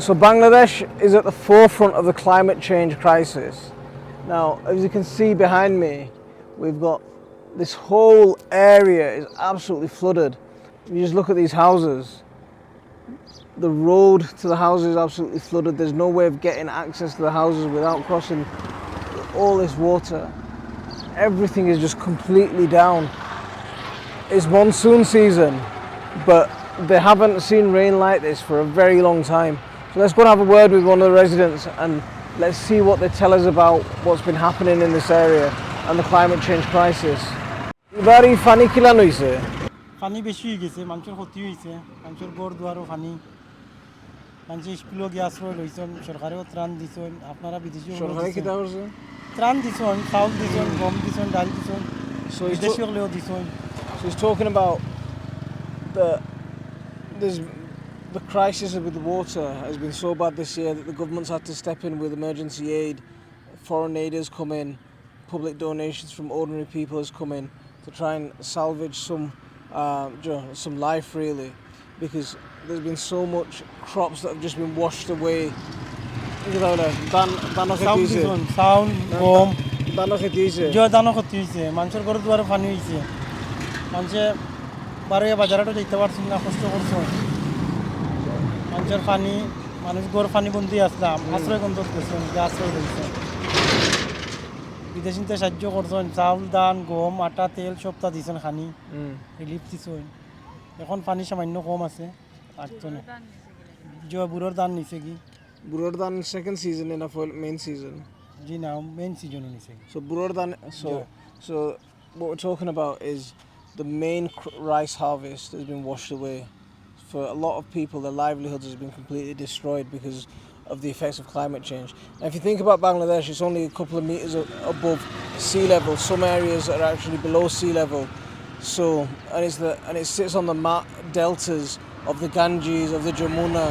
So Bangladesh is at the forefront of the climate change crisis. Now, as you can see behind me, we've got this whole area is absolutely flooded. If you just look at these houses, the road to the houses is absolutely flooded. There's no way of getting access to the houses without crossing all this water. Everything is just completely down. It's monsoon season, but they haven't seen rain like this for a very long time. So let's go and have a word with one of the residents and let's see what they tell us about what's been happening in this area and the climate change crisis. Ibari fani kilano hoise? Fani beshi hoye geche, manchor khoti hoise, manchor gor duaro fani. Manche school ge asroi loison, sorkareo tran dison, apnara bideshi Sorkare kita korse? Tran dison, chaul dison, gom dison, dal dison. So bideshi leo dison. So he's talking about the crisis with the water has been so bad this year that the government's had to step in with emergency aid. Foreign aid has come in, public donations from ordinary people has come in to try and salvage some life really, because there's been so much crops that have just been washed away. Sound, gom. Dano khoti hoise, manchor gor duaro fani hoise. Manche baro bajarat jaite parchhin na kosto korchon. Manchar fani, manush gor fani bondi aslam, asroy gondot geson, asroy geson. Bideshinte সাহায্য করছন, চাউল, ধান, গম, আটা, তেল সবটা দিছেন খানি। Relief দিছেন। এখন পানি সামান্য কম আছে, আসছে। যে বুড়োর ধান নিছে কি? বুড়োর ধান second season in a main season. জি না, মেইন সিজনে নিছে। So বুড়োর ধান, so what we're talking about is the main rice harvest has been washed away. For a lot of people, their livelihoods has been completely destroyed because of the effects of climate change. Now, if you think about Bangladesh, it's only a couple of meters above sea level. Some areas are actually below sea level. So, and it sits on the deltas of the Ganges, of the Jamuna,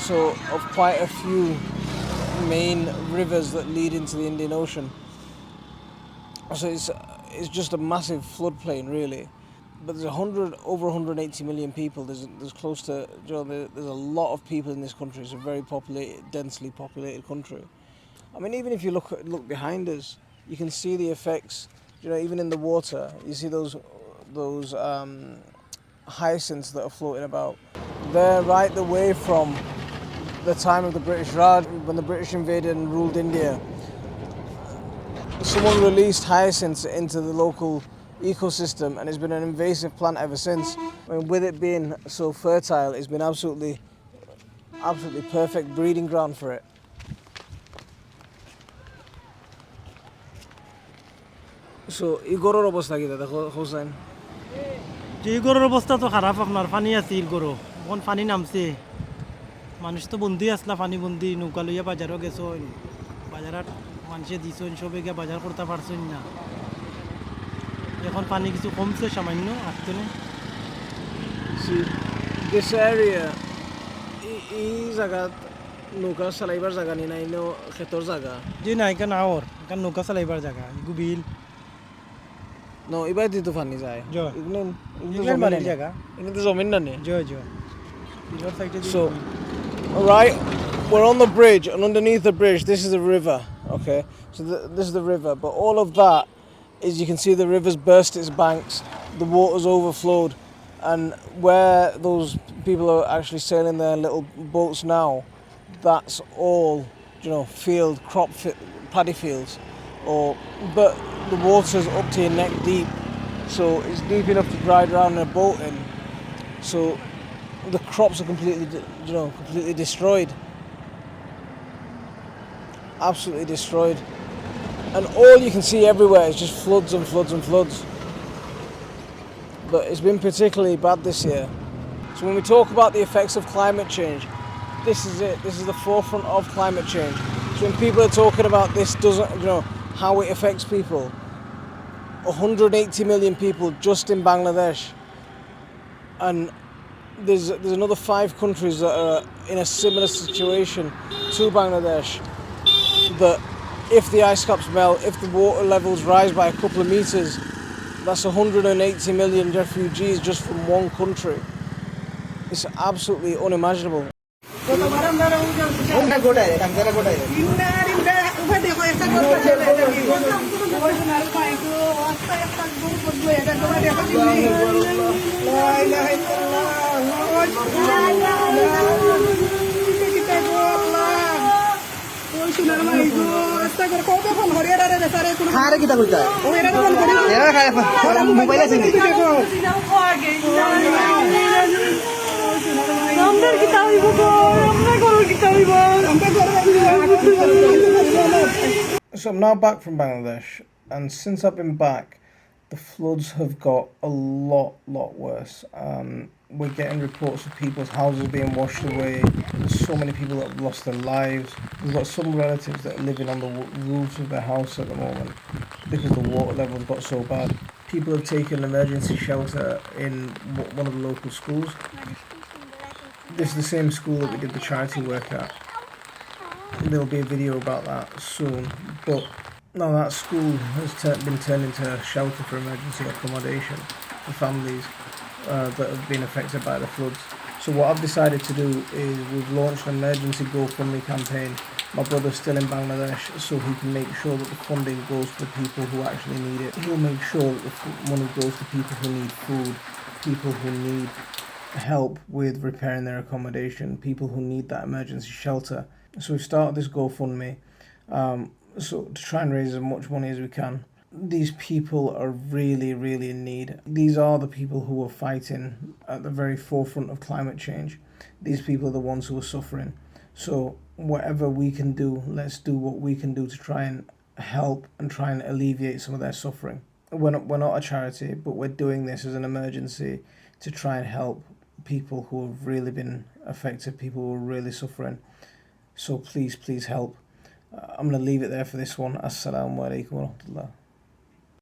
so of quite a few main rivers that lead into the Indian Ocean. So it's just a massive floodplain, really. But there's over 180 million people. There's close to, there's a lot of people in this country. It's a very densely populated country. I mean, even if you look behind us, you can see the effects. Even in the water, you see those hyacinths that are floating about. They're right the way from the time of the British Raj, when the British invaded and ruled India. Someone released hyacinths into the local ecosystem, and it's been an invasive plant ever since. I mean, with it being so fertile, it's been absolutely perfect breeding ground for it. So, Igoror অবস্থা কি দাদা হোসেন? যে ইগোরের অবস্থা তো খারাপ, আপনার পানি আছে ইগোরো, এখন পানি নামছে, মানুষ তো বন্দি আসলা, পানি বন্দি, নৌকা লইয়া বাজারও গেছেন, বাজারত মানুষে দিছেন, সবে গিয়ে বাজার করতে পারছেন না। এখন পানি কিছু কমছে সামান্য, আসছে না। See, this area, এই জায়গা নৌকা চালাইবার জায়গা নি নাই, ক্ষেতর জায়গা? জি না, এখানে আওর, এখানে নৌকা চালাইবার জায়গা, গুবিল। No, এবার তো পানি যায়। এগুলো বাড়ির জায়গা। এখানে তো জমিন না নেই। So, alright, we're on the bridge, and underneath the bridge, this is the river, okay? So this is the river, but all of that is, you can see the river's burst its banks, the water's overflowed, and where those people are actually sailing their little boats now, that's all, paddy fields, but the water's up to your neck deep, so it's deep enough to ride around in a boat in. So the crops are completely destroyed, absolutely destroyed. And all you can see everywhere is just floods and floods and floods. But it's been particularly bad this year. So when we talk about the effects of climate change, this is it. This is the forefront of climate change. So when people are talking about this how it affects people, 180 million people just in Bangladesh. And there's another 5 countries that are in a similar situation to Bangladesh, that if the ice caps melt, if the water levels rise by a couple of meters, that's 180 million refugees just from one country. It's absolutely unimaginable. Hari kita kujai. Ya kayak apa? Mobile sini. So I'm now back from Bangladesh, and since I've been back, the floods have got a lot worse. We're getting reports of people's houses being washed away. There's so many people that have lost their lives. We've got some relatives that are living on the roofs of their house at the moment because the water levels got so bad. People have taken emergency shelter in one of the local schools. This is the same school that we did the charity work at. There'll be a video about that soon, but now that school has been turned into a shelter for emergency accommodation for families that have been affected by the floods. So what I've decided to do is we've launched an emergency GoFundMe campaign. My brother's still in Bangladesh, so he can make sure that the funding goes to the people who actually need it. He'll make sure that the money goes to people who need food, people who need help with repairing their accommodation, people who need that emergency shelter. So we've started this GoFundMe so to try and raise as much money as we can. These people are really in need. These are the people who are fighting at the very forefront of climate change. These people are the ones who are suffering. So whatever we can do, let's do what we can do to try and help and try and alleviate some of their suffering. We're not a charity, but we're doing this as an emergency to try and help people who have really been affected, people who are really suffering. So please help. I'm going to leave it there for this one. Assalamu alaikum wa rahmatullah.